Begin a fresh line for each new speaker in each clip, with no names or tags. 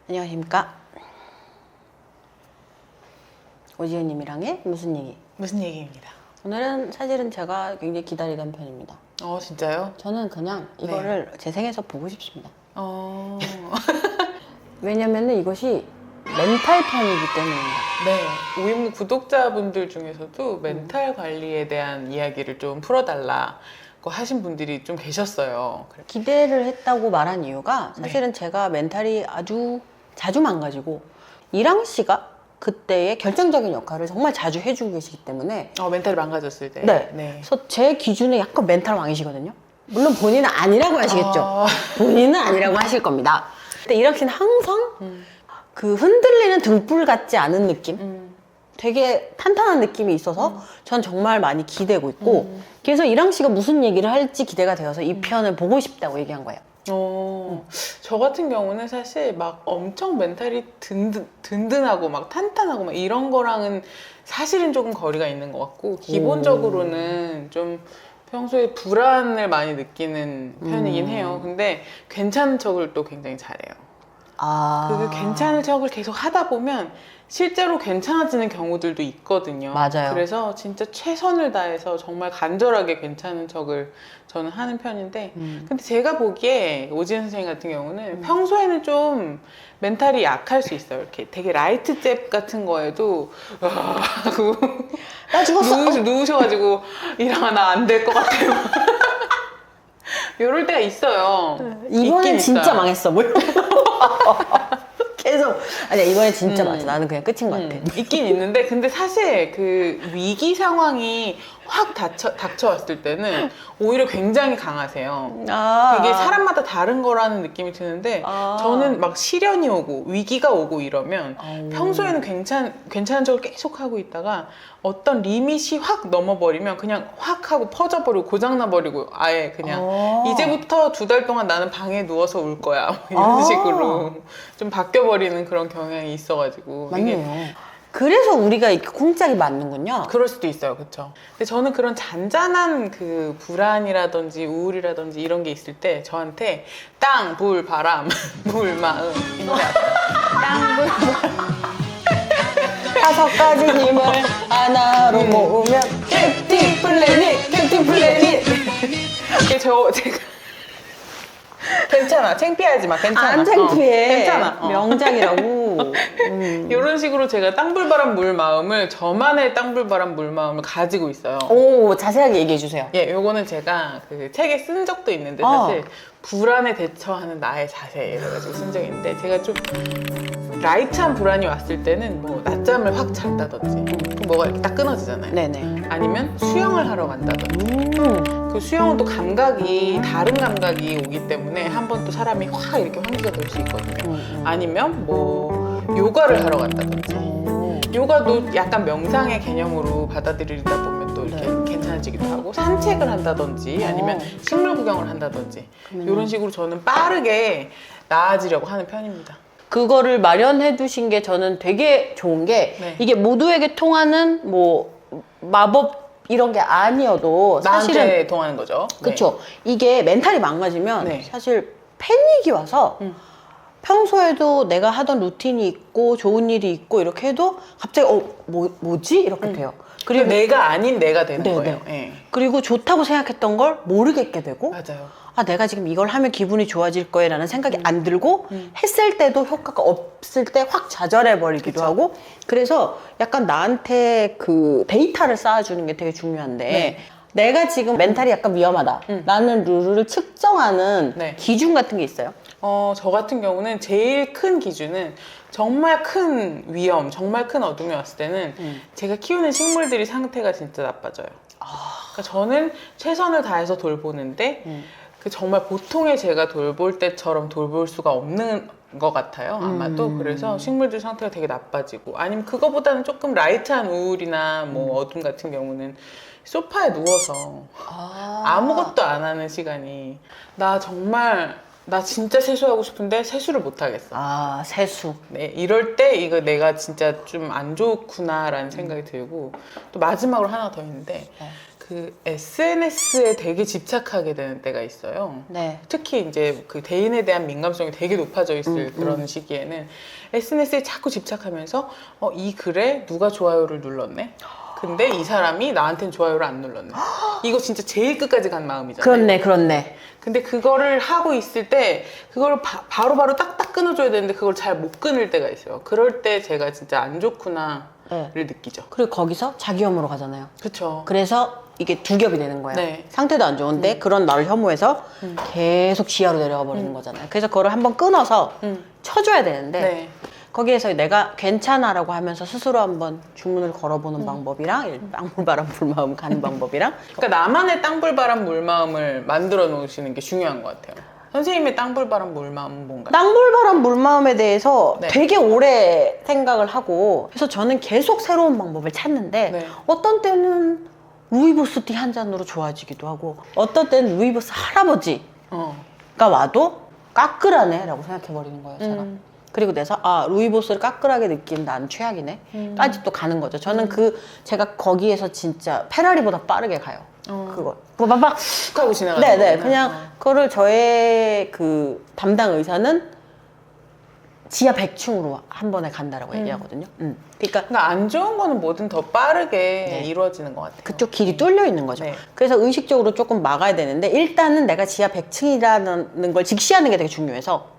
안녕하십니까. 오지은님이랑의 무슨 얘기?
무슨 얘기입니다.
오늘은 사실은 제가 굉장히 기다리던 편입니다.
진짜요?
저는 그냥 이거를 제 생에서 보고 싶습니다.
어...
왜냐면은 이것이 멘탈 편이기 때문입니다.
네. 오임무 구독자분들 중에서도 멘탈 관리에 대한 이야기를 좀 풀어달라고 하신 분들이 좀 계셨어요.
기대를 했다고 말한 이유가 사실은 제가 멘탈이 아주 자주 망가지고 이랑 씨가 그때의 결정적인 역할을 정말 자주 해주고 계시기 때문에
멘탈이 망가졌을 때.
네. 그래서 제 기준에 약간 멘탈 왕이시거든요. 물론 본인은 아니라고 하시겠죠. 본인은 아니라고 하실 겁니다. 근데 이랑 씨는 항상 그 흔들리는 등불 같지 않은 느낌? 되게 탄탄한 느낌이 있어서 전 정말 많이 기대고 있고 그래서 이랑 씨가 무슨 얘기를 할지 기대가 되어서 이 편을 보고 싶다고 얘기한 거예요.
저 같은 경우는 사실 막 엄청 멘탈이 든든하고 막 탄탄하고 막 이런 거랑은 사실은 조금 거리가 있는 것 같고 기본적으로는 좀 평소에 불안을 많이 느끼는 편이긴 해요. 근데 괜찮은 척을 또 굉장히 잘해요. 그 괜찮은 척을 계속 하다 보면 실제로 괜찮아지는 경우들도 있거든요.
맞아요.
그래서 진짜 최선을 다해서 정말 간절하게 괜찮은 척을 저는 하는 편인데 근데 제가 보기에 오지은 선생님 같은 경우는 평소에는 좀 멘탈이 약할 수 있어요. 이렇게 되게 라이트 잽 같은 거에도 하고
나 죽었어.
누우셔가지고 이러면 나 안 될 것 같아요. 이럴 때가 있어요.
이번엔
있긴
진짜
있어요.
망했어. 뭐 계속 아니야 이번엔 진짜 맞아. 나는 그냥 끝인 것 같아.
있긴 있는데 근데 사실 그 위기 상황이 확 닥쳐왔을 때는 오히려 굉장히 강하세요. 이게 사람마다 다른 거라는 느낌이 드는데 저는 막 시련이 오고 위기가 오고 이러면 평소에는 괜찮은 척을 계속 하고 있다가 어떤 리밋이 확 넘어버리면 그냥 확 하고 퍼져버리고 고장나버리고 아예 그냥 이제부터 2달 동안 나는 방에 누워서 울 거야 뭐 이런 식으로 좀 바뀌어버리는 그런 경향이 있어가지고
맞네요. 그래서 우리가 이렇게 쿵짝이 맞는군요.
그럴 수도 있어요. 그렇죠. 근데 저는 그런 잔잔한 그 불안이라든지 우울이라든지 이런 게 있을 때 저한테 땅, 불, 바람, 물, 마음 이 노래 아세요? 땅, 불, 바람
5가지 힘을 하나로 모으면 캡틴 플래닛
이게 제가 괜찮아. 창피하지 마. 괜찮아.
안 창피해.
괜찮아.
명작이라고.
이런 식으로 제가 땅불바람 물마음을 저만의 땅불바람 물마음을 가지고 있어요.
오, 자세하게 얘기해 주세요.
예, 요거는 제가 그 책에 쓴 적도 있는데 사실 불안에 대처하는 나의 자세 이래가지고 쓴 적이 있는데 제가 좀 라이트한 불안이 왔을 때는 뭐 낮잠을 확 잔다든지 그럼 뭐가 이렇게 딱 끊어지잖아요.
네네.
아니면 수영을 하러 간다든지 그 수영은 또 감각이 다른 감각이 오기 때문에 한 번 또 사람이 확 이렇게 환기가 될 수 있거든요. 아니면 뭐 요가를 하러 간다든지 요가도 약간 명상의 개념으로 받아들이다 보면 또 이렇게 괜찮아지기도 하고 산책을 한다든지 아니면 식물 구경을 한다든지 이런 식으로 저는 빠르게 나아지려고 하는 편입니다.
그거를 마련해 두신 게 저는 되게 좋은 게 이게 모두에게 통하는 뭐 마법 이런 게 아니어도 사실은
나한테 통하는 거죠.
그쵸. 이게 멘탈이 망가지면 사실 패닉이 와서 평소에도 내가 하던 루틴이 있고 좋은 일이 있고 이렇게 해도 갑자기 뭐지? 이렇게 돼요.
그리고 내가 아닌 내가 되는 거예요.
그리고 좋다고 생각했던 걸 모르겠게 되고
맞아요.
내가 지금 이걸 하면 기분이 좋아질 거야 라는 생각이 안 들고 했을 때도 효과가 없을 때 확 좌절해 버리기도 하고 그래서 약간 나한테 그 데이터를 쌓아주는 게 되게 중요한데 내가 지금 멘탈이 약간 위험하다 라는 룰을 측정하는 기준 같은 게 있어요?
저 같은 경우는 제일 큰 기준은 정말 큰 위험, 정말 큰 어둠이 왔을 때는 제가 키우는 식물들이 상태가 진짜 나빠져요. 그러니까 저는 최선을 다해서 돌보는데 그 정말 보통의 제가 돌볼 때처럼 돌볼 수가 없는 것 같아요. 아마도. 그래서 식물들 상태가 되게 나빠지고 아니면 그거보다는 조금 라이트한 우울이나 뭐 어둠 같은 경우는 소파에 누워서 아무것도 안 하는 시간이 나 진짜 세수하고 싶은데 세수를 못 하겠어.
세수.
네, 이럴 때 이거 내가 진짜 좀 안 좋구나라는 생각이 들고 또 마지막으로 하나 더 있는데 그 SNS에 되게 집착하게 되는 때가 있어요.
네.
특히 이제 그 대인에 대한 민감성이 되게 높아져 있을 그런 시기에는 SNS에 자꾸 집착하면서 이 글에 누가 좋아요를 눌렀네? 근데 이 사람이 나한텐 좋아요를 안 눌렀네. 이거 진짜 제일 끝까지 간 마음이잖아요.
그렇네.
근데 그거를 하고 있을 때 그걸 바로바로 딱딱 끊어줘야 되는데 그걸 잘 못 끊을 때가 있어요. 그럴 때 제가 진짜 안 좋구나를
네.
느끼죠.
그리고 거기서 자기 혐오로 가잖아요.
그렇죠.
그래서 이게 두 겹이 되는 거예요.
네.
상태도 안 좋은데 그런 나를 혐오해서 계속 지하로 내려가 버리는 거잖아요. 그래서 그거를 한번 끊어서 쳐줘야 되는데
네.
거기에서 내가 괜찮아라고 하면서 스스로 한번 주문을 걸어보는 방법이랑 땅불바람 불마음 가는 방법이랑
그러니까 나만의 땅불바람 물마음을 만들어 놓으시는 게 중요한 것 같아요. 선생님의 땅불바람 물마음은 뭔가요?
땅불바람 물마음에 대해서
네.
되게 오래 생각을 하고 그래서 저는 계속 새로운 방법을 찾는데
네.
어떤 때는 루이보스 티 한 잔으로 좋아지기도 하고 어떤 때는 루이보스 할아버지가 와도 까끌하네 라고 생각해버리는 거예요 제가. 그리고 내서 루이보스를 까끌하게 느낀 난 최악이네 까지 또 가는 거죠. 저는 제가 거기에서 진짜 페라리보다 빠르게 가요. 그거 빠박
툭 하고 지나가는
네네
거구나.
그냥 그거를 저의 그 담당 의사는 지하 100층으로 한 번에 간다라고 얘기하거든요. 그러니까
그러니까 안 좋은 거는 뭐든 더 빠르게
네.
이루어지는 것 같아요.
그쪽 길이 뚫려 있는 거죠.
네.
그래서 의식적으로 조금 막아야 되는데 일단은 내가 지하 100층이라는 걸 직시하는 게 되게 중요해서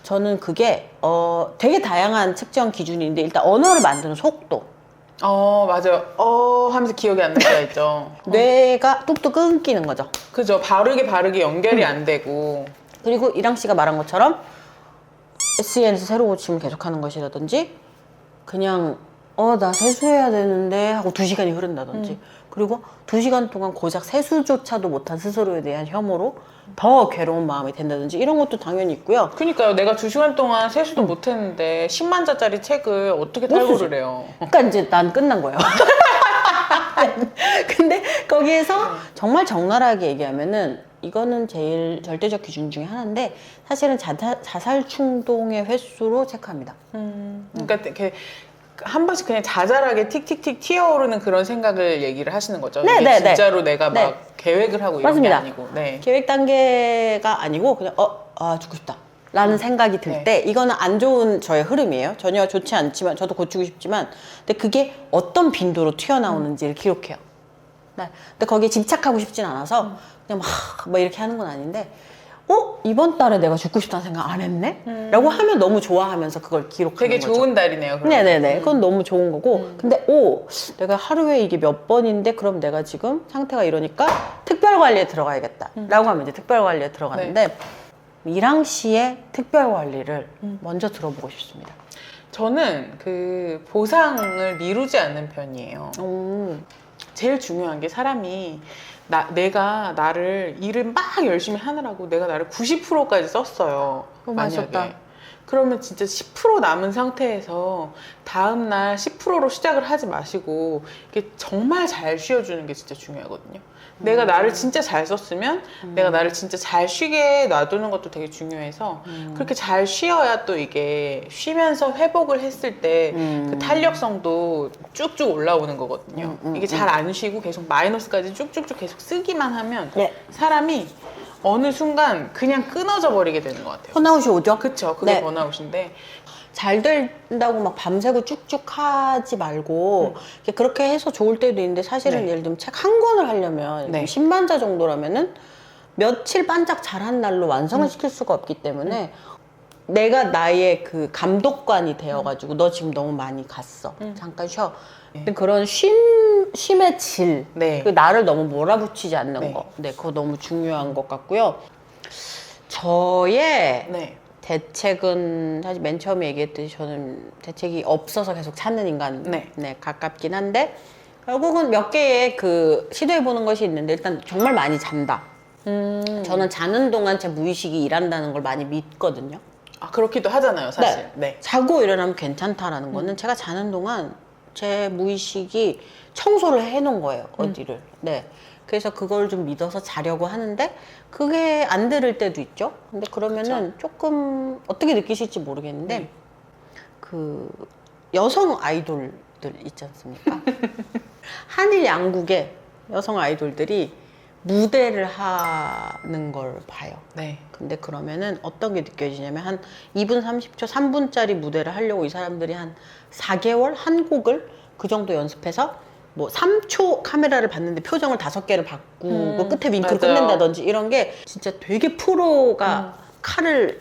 저는 그게 되게 다양한 측정 기준인데 일단 언어를 만드는 속도
맞아요. 하면서 기억이 안 날 때가 있죠.
뇌가 뚝뚝 끊기는 거죠.
그죠. 바르게 연결이 안 되고.
그리고 이랑 씨가 말한 것처럼 SEN에서 새로 고침을 계속하는 것이라든지 그냥 나 세수해야 되는데 하고 2시간이 흐른다든지 그리고 2시간 동안 고작 세수조차도 못한 스스로에 대한 혐오로 더 괴로운 마음이 된다든지 이런 것도 당연히 있고요.
그러니까요. 내가 2시간 동안 세수도 못 했는데 10만 자짜리 책을 어떻게 탈고를 해요?
그러니까 이제 난 끝난 거예요. 근데 거기에서 정말 적나라하게 얘기하면은 이거는 제일 절대적 기준 중에 하나인데 사실은 자살 충동의 횟수로 체크합니다.
그러니까 이렇게 한 번씩 그냥 자잘하게 틱틱틱 튀어오르는 그런 생각을 얘기를 하시는 거죠.
네,
이게
네,
진짜로 내가
네.
막 계획을 하고 이런
맞습니다.
게 아니고. 네.
계획 단계가 아니고 그냥 죽고 싶다 라는 생각이 들 때 이거는 안 좋은 저의 흐름이에요. 전혀 좋지 않지만 저도 고치고 싶지만 근데 그게 어떤 빈도로 튀어나오는지를 기록해요. 근데 거기에 집착하고 싶진 않아서 그냥 막 이렇게 하는 건 아닌데 이번 달에 내가 죽고 싶다는 생각 안 했네? 라고 하면 너무 좋아하면서 그걸 기록하는
되게
거죠.
좋은 달이네요. 그럼.
네네네. 그건 너무 좋은 거고. 근데, 내가 하루에 이게 몇 번인데, 그럼 내가 지금 상태가 이러니까 특별 관리에 들어가야겠다. 라고 하면 이제 특별 관리에 들어가는데, 이랑 씨의 특별 관리를 먼저 들어보고 싶습니다.
저는 그 보상을 미루지 않는 편이에요. 제일 중요한 게 사람이 내가 나를 일을 막 열심히 하느라고 내가 나를 90%까지 썼어요.
많이
만약에.
썼다.
그러면 진짜 10% 남은 상태에서 다음날 10%로 시작을 하지 마시고 이게 정말 잘 쉬어주는 게 진짜 중요하거든요. 내가 나를 진짜 잘 썼으면 내가 나를 진짜 잘 쉬게 놔두는 것도 되게 중요해서 그렇게 잘 쉬어야 또 이게 쉬면서 회복을 했을 때 그 탄력성도 쭉쭉 올라오는 거거든요. 이게 잘 안 쉬고 계속 마이너스까지 쭉쭉쭉 계속 쓰기만 하면
네.
사람이 어느 순간 그냥 끊어져 버리게 되는 것 같아요.
번아웃이 오죠?
그쵸. 그게
네.
번아웃인데
잘 된다고 막 밤새고 쭉쭉 하지 말고 그렇게 해서 좋을 때도 있는데 사실은
네.
예를 들면 책 한 권을 하려면
네.
10만 자 정도라면은 며칠 반짝 잘한 날로 완성을 시킬 수가 없기 때문에 내가 나의 그 감독관이 되어가지고 너 지금 너무 많이 갔어. 잠깐 쉬어. 근데 그런 쉼의 질,
네.
그 나를 너무 몰아붙이지 않는
네.
거. 네, 그거 너무 중요한 것 같고요. 저의
네.
대책은 사실 맨 처음에 얘기했듯이 저는 대책이 없어서 계속 찾는 인간
네.
가깝긴 한데 결국은 몇 개의 그 시도해보는 것이 있는데 일단 정말 많이 잔다. 저는 자는 동안 제 무의식이 일한다는 걸 많이 믿거든요.
그렇기도 하잖아요, 사실. 네.
자고 일어나면 괜찮다라는 거는 제가 자는 동안 제 무의식이 청소를 해놓은 거예요, 어디를. 네. 그래서 그걸 좀 믿어서 자려고 하는데 그게 안 들을 때도 있죠. 근데 그러면은 조금 어떻게 느끼실지 모르겠는데 그 여성 아이돌들 있지 않습니까? 한일 양국의 여성 아이돌들이 무대를 하는 걸 봐요.
네.
근데 그러면은 어떤 게 느껴지냐면 한 2분 30초, 3분짜리 무대를 하려고 이 사람들이 한 4개월 한 곡을 그 정도 연습해서 뭐 3초 카메라를 봤는데 표정을 5개를 바꾸고 끝에 윙크를
맞아요.
끝낸다든지 이런 게 진짜 되게 프로가 칼을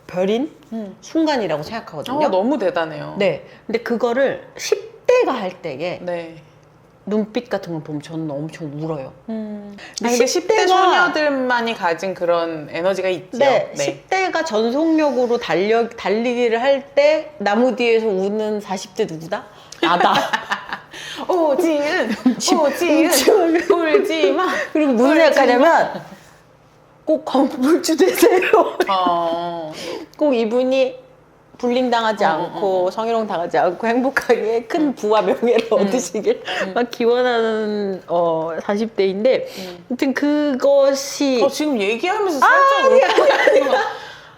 벼린 순간이라고 생각하거든요.
너무 대단해요.
네. 근데 그거를 10대가 할 때에
네.
눈빛 같은 걸 보면 저는 엄청 울어요.
근데 10대 소녀들만이 가진 그런 에너지가 있죠.
네, 10대가 전속력으로 달리기를 할 때 나무 뒤에서 우는 40대 누구다? 나다.
오지은, 울지 마.
그리고 무슨 생각하냐면 꼭 건물주 되세요. 꼭 이분이 불림당하지 않고 성희롱 당하지 않고 행복하게 큰 부와 명예를 얻으시길 막 기원하는 40대인데 아무튼 그것이
지금 얘기하면서 살짝 울컥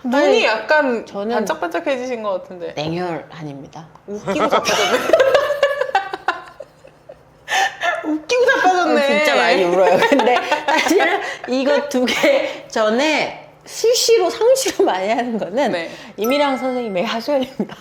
눈이 약간
저는
반짝반짝해지신 것 같은데.
냉혈한입니다.
웃기고 자빠졌네. 웃기고 자빠졌네.
진짜 많이 울어요. 근데 사실은 이거 2개 전에 수시로 상시로 많이 하는 거는
네.
이미랑 선생님의 하소연입니다.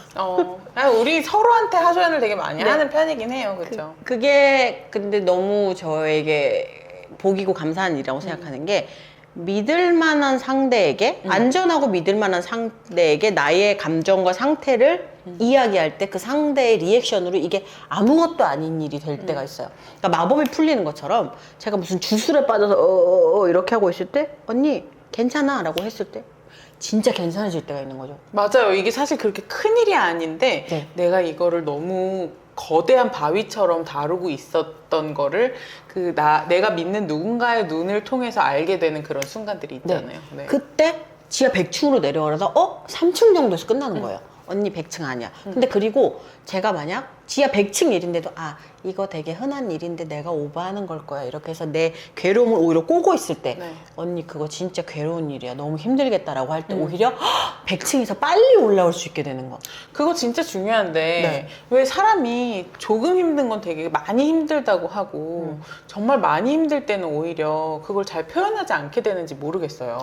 우리 서로한테 하소연을 되게 많이
네.
하는 편이긴 해요. 그렇죠?
그게 근데 너무 저에게 복이고 감사한 일이라고 생각하는 게 믿을 만한 상대에게 안전하고 믿을 만한 상대에게 나의 감정과 상태를 이야기할 때 그 상대의 리액션으로 이게 아무것도 아닌 일이 될 때가 있어요. 그러니까 마법이 풀리는 것처럼 제가 무슨 주술에 빠져서 이렇게 하고 있을 때 언니 괜찮아 라고 했을 때 진짜 괜찮아질 때가 있는 거죠.
맞아요. 이게 사실 그렇게 큰일이 아닌데
네.
내가 이거를 너무 거대한 바위처럼 다루고 있었던 거를 내가 믿는 누군가의 눈을 통해서 알게 되는 그런 순간들이 있잖아요. 네.
그때 지하 100층으로 내려가서 3층 정도에서 끝나는 거예요. 언니 100층 아니야. 근데 그리고 제가 만약 지하 100층 일인데도 이거 되게 흔한 일인데 내가 오버하는 걸 거야 이렇게 해서 내 괴로움을 오히려 꼬고 있을 때
네.
언니 그거 진짜 괴로운 일이야 너무 힘들겠다라고 할 때 오히려 100층에서 빨리 올라올 수 있게 되는 거.
그거 진짜 중요한데
네.
왜 사람이 조금 힘든 건 되게 많이 힘들다고 하고 정말 많이 힘들 때는 오히려 그걸 잘 표현하지 않게 되는지 모르겠어요.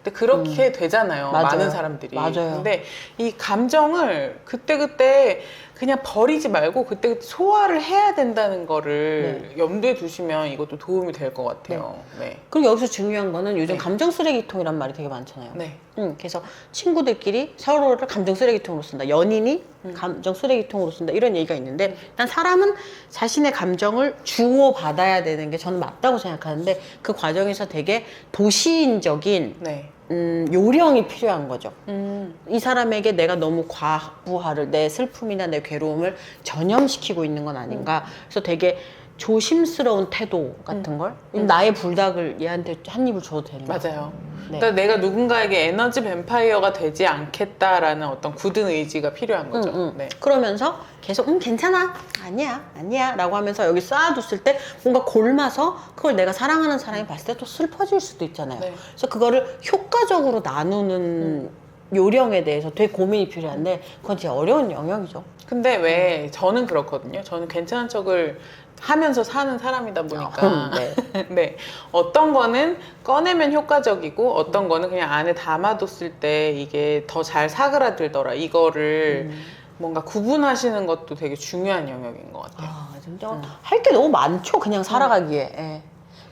근데 그렇게 되잖아요.
맞아요.
많은 사람들이.
맞아요.
근데 이 감정을 그때그때 그냥 버리지 말고 그때그때 소화를 해야 된다는 거를 염두에 두시면 이것도 도움이 될 것 같아요. 네.
그리고 여기서 중요한 거는 요즘
네.
감정 쓰레기통이란 말이 되게 많잖아요.
네.
그래서 친구들끼리 서로를 감정 쓰레기통으로 쓴다. 연인이 감정 쓰레기통으로 쓴다. 이런 얘기가 있는데 일단 사람은 자신의 감정을 주고받아야 되는 게 저는 맞다고 생각하는데 그 과정에서 되게 도시인적인
네.
요령이 필요한 거죠.
음.
이 사람에게 내가 너무 과부하를 내 슬픔이나 내 괴로움을 전염시키고 있는 건 아닌가. 그래서 되게 조심스러운 태도 같은 걸 나의 불닭을 얘한테 한 입을 줘도 되는 거야.
맞아요.
네.
그러니까 내가 누군가에게 에너지 뱀파이어가 되지 않겠다라는 어떤 굳은 의지가 필요한 거죠. 네.
그러면서 계속 괜찮아 아니야 라고 하면서 여기 쌓아뒀을 때 뭔가 골마서 그걸 내가 사랑하는 사람이 봤을 때 또 슬퍼질 수도 있잖아요.
네.
그래서 그거를 효과적으로 나누는 요령에 대해서 되게 고민이 필요한데 그건 진짜 어려운 영역이죠.
근데 왜 저는 그렇거든요. 저는 괜찮은 척을 하면서 사는 사람이다 보니까
네.
네. 어떤 거는 꺼내면 효과적이고 어떤 거는 그냥 안에 담아뒀을 때 이게 더 잘 사그라들더라. 이거를 뭔가 구분하시는 것도 되게 중요한 영역인 것 같아요.
진짜 할 게 너무 많죠. 그냥 살아가기에. 예.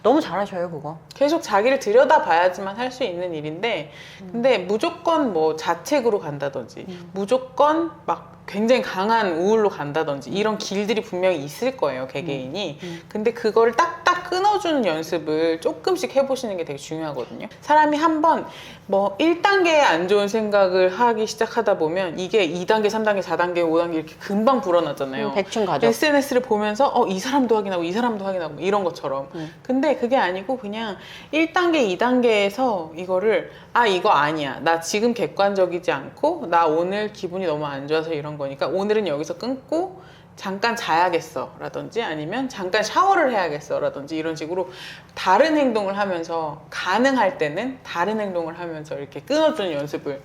너무 잘하셔요 그거.
계속 자기를 들여다봐야지만 할 수 있는 일인데 근데 무조건 뭐 자책으로 간다든지 무조건 막 굉장히 강한 우울로 간다든지 이런 길들이 분명히 있을 거예요 개개인이. 근데 그거를 딱딱 끊어주는 연습을 조금씩 해보시는 게 되게 중요하거든요. 사람이 한번 뭐 1단계의 안 좋은 생각을 하기 시작하다 보면 이게 2단계, 3단계, 4단계, 5단계 이렇게 금방 불어나잖아요.
백층 가죠.
SNS를 보면서 이 사람도 확인하고 이 사람도 확인하고 이런 것처럼. 근데 그게 아니고 그냥 1단계, 2단계에서 이거를 이거 아니야. 나 지금 객관적이지 않고 나 오늘 기분이 너무 안 좋아서 이런 거니까 오늘은 여기서 끊고 잠깐 자야겠어 라든지 아니면 잠깐 샤워를 해야겠어 라든지 이런 식으로 다른 행동을 하면서 가능할 때는 다른 행동을 하면서 이렇게 끊어주는 연습을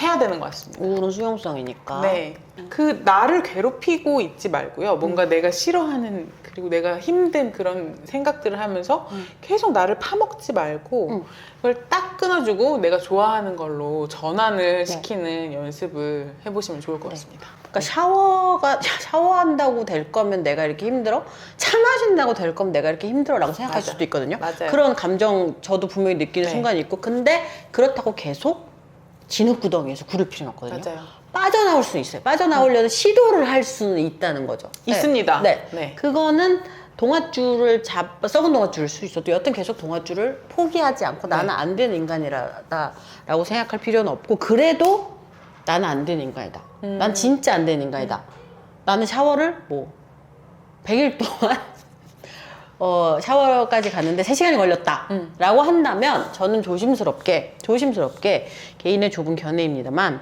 해야 되는 것 같습니다.
우울은 수용성이니까.
네. 그 나를 괴롭히고 있지 말고요. 뭔가 내가 싫어하는 그 그리고 내가 힘든 그런 생각들을 하면서 계속 나를 파먹지 말고 그걸 딱 끊어주고 내가 좋아하는 걸로 전환을 시키는 연습을 해보시면 좋을 것 같습니다.
그러니까 샤워한다고 될 거면 내가 이렇게 힘들어? 차 마신다고 될 거면 내가 이렇게 힘들어라고 생각할
맞아.
수도 있거든요.
맞아요.
그런 감정 저도 분명히 느끼는
네.
순간이 있고, 근데 그렇다고 계속 진흙구덩이에서 구를 필요는 없거든요.
맞아요.
빠져나올 수는 있어요. 빠져나오려는 시도를 할 수는 있다는 거죠.
있습니다.
네.
네.
그거는 동아줄을 썩은 동아줄일 수 있어도 여튼 계속 동아줄을 포기하지 않고 나는 안 되는 인간이라고 생각할 필요는 없고, 그래도 나는 안 되는 인간이다. 난 진짜 안 되는 인간이다. 나는 샤워를 100일 동안 샤워까지 갔는데 3시간이 걸렸다 라고 한다면 저는 조심스럽게 개인의 좁은 견해입니다만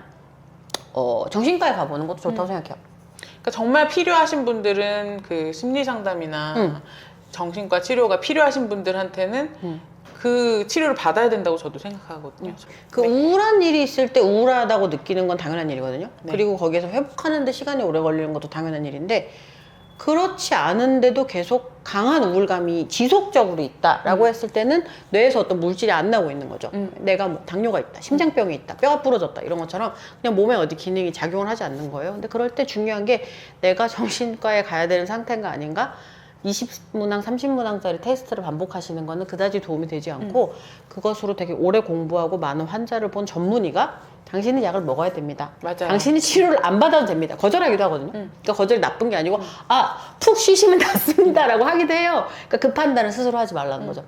정신과에 가보는 것도 좋다고 생각해요.
그러니까 정말 필요하신 분들은 그 심리 상담이나 정신과 치료가 필요하신 분들한테는 그 치료를 받아야 된다고 저도 생각하거든요.
그 우울한 일이 있을 때 우울하다고 느끼는 건 당연한 일이거든요.
네.
그리고 거기에서 회복하는데 시간이 오래 걸리는 것도 당연한 일인데, 그렇지 않은데도 계속 강한 우울감이 지속적으로 있다라고 했을 때는 뇌에서 어떤 물질이 안 나오고 있는 거죠. 내가 뭐 당뇨가 있다, 심장병이 있다, 뼈가 부러졌다 이런 것처럼 그냥 몸에 어디 기능이 작용을 하지 않는 거예요. 근데 그럴 때 중요한 게 내가 정신과에 가야 되는 상태인가 아닌가, 20문항, 30문항짜리 테스트를 반복하시는 거는 그다지 도움이 되지 않고 그것으로 되게 오래 공부하고 많은 환자를 본 전문의가 당신은 약을 먹어야 됩니다.
맞아요.
당신이 치료를 안 받아도 됩니다. 거절하기도 하거든요. 그러니까 거절이 나쁜 게 아니고 푹 쉬시면 낫습니다 라고 하기도 해요. 그러니까 그 판단을 스스로 하지 말라는 거죠.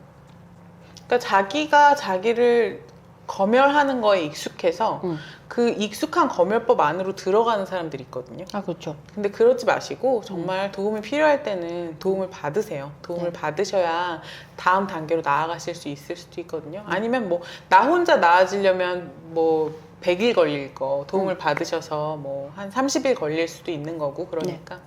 그러니까 자기가 자기를 검열하는 거에 익숙해서 그 익숙한 검열법 안으로 들어가는 사람들이 있거든요.
그렇죠.
근데 그러지 마시고 정말 도움이 필요할 때는 도움을 받으세요. 도움을 받으셔야 다음 단계로 나아가실 수 있을 수도 있거든요. 아니면 뭐 나 혼자 나아지려면 100일 걸릴 거 도움을 받으셔서 한 30일 걸릴 수도 있는 거고, 그러니까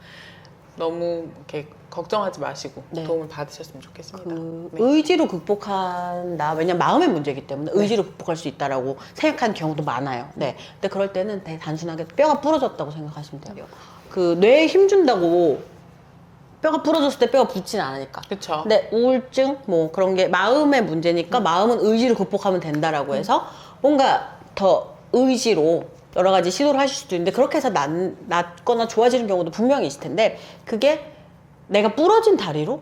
너무 이렇게 걱정하지 마시고 도움을 받으셨으면 좋겠습니다.
의지로 극복한다. 왜냐면 마음의 문제이기 때문에 의지로 극복할 수 있다라고 생각하는 경우도 많아요. 네. 근데 그럴 때는 되게 단순하게 뼈가 부러졌다고 생각하시면 돼요. 그 뇌에 힘 준다고 뼈가 부러졌을 때 뼈가 붙지는 않으니까.
그렇죠.
근데 우울증 그런 게 마음의 문제니까 마음은 의지로 극복하면 된다라고 해서 뭔가 더 의지로 여러 가지 시도를 하실 수도 있는데, 그렇게 해서 낫거나 좋아지는 경우도 분명히 있을 텐데, 그게 내가 부러진 다리로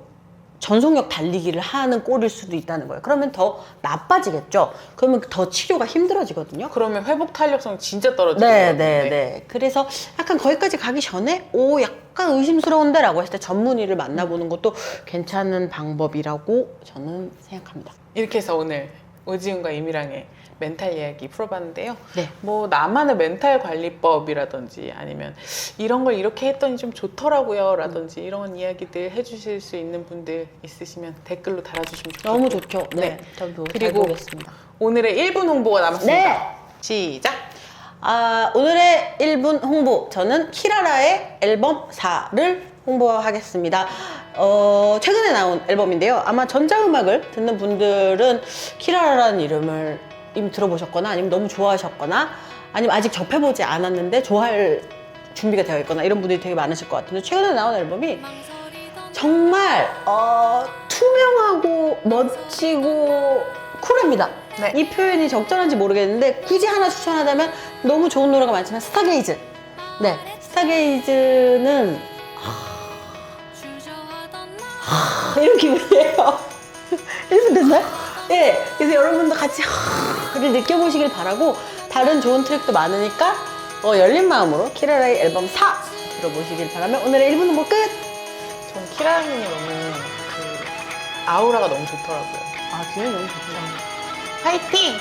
전속력 달리기를 하는 꼴일 수도 있다는 거예요. 그러면 더 나빠지겠죠. 그러면 더 치료가 힘들어지거든요.
그러면 회복 탄력성이 진짜 떨어지죠.
네. 그래서 약간 거기까지 가기 전에 약간 의심스러운데 라고 했을 때 전문의를 만나보는 것도 괜찮은 방법이라고 저는 생각합니다.
이렇게 해서 오늘 오지훈과 이미랑의 멘탈 이야기 풀어봤는데요.
네.
나만의 멘탈 관리법이라든지 아니면 이런 걸 이렇게 했더니 좀 좋더라고요 라든지 이런 이야기들 해주실 수 있는 분들 있으시면 댓글로 달아주시면 좋겠고,
너무 좋죠. 네. 저도 잘
그리고
보겠습니다.
오늘의 1분 홍보가 남았습니다.
네.
시작!
오늘의 1분 홍보, 저는 키라라의 앨범 4를 홍보하겠습니다. 최근에 나온 앨범인데요. 아마 전자음악을 듣는 분들은 키라라라는 이름을 이미 들어보셨거나 아니면 너무 좋아하셨거나 아니면 아직 접해보지 않았는데 좋아할 준비가 되어 있거나 이런 분들이 되게 많으실 것 같은데, 최근에 나온 앨범이 정말 투명하고 멋지고 쿨합니다.
네.
이 표현이 적절한지 모르겠는데 굳이 하나 추천하자면 너무 좋은 노래가 많지만 스타게이즈. 네, 스타게이즈는 이런 기분이에요. 1분 됐나요? 네, 그래서 여러분도 같이 를 느껴보시길 바라고, 다른 좋은 트랙도 많으니까 열린 마음으로 키라라의 앨범 4 들어보시길 바라며 오늘의 1분 홍보 끝!
전 키라님이 너무 아우라가 너무 좋더라고요.
기분이 너무 좋다.
화이팅!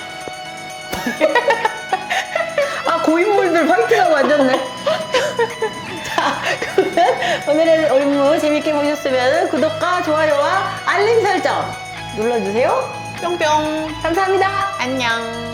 고인물들 파이팅하고 앉았네. 자, 그러면 오늘의 올무 재밌게 보셨으면 구독과 좋아요와 알림 설정 눌러주세요.
뿅뿅!
감사합니다.
안녕!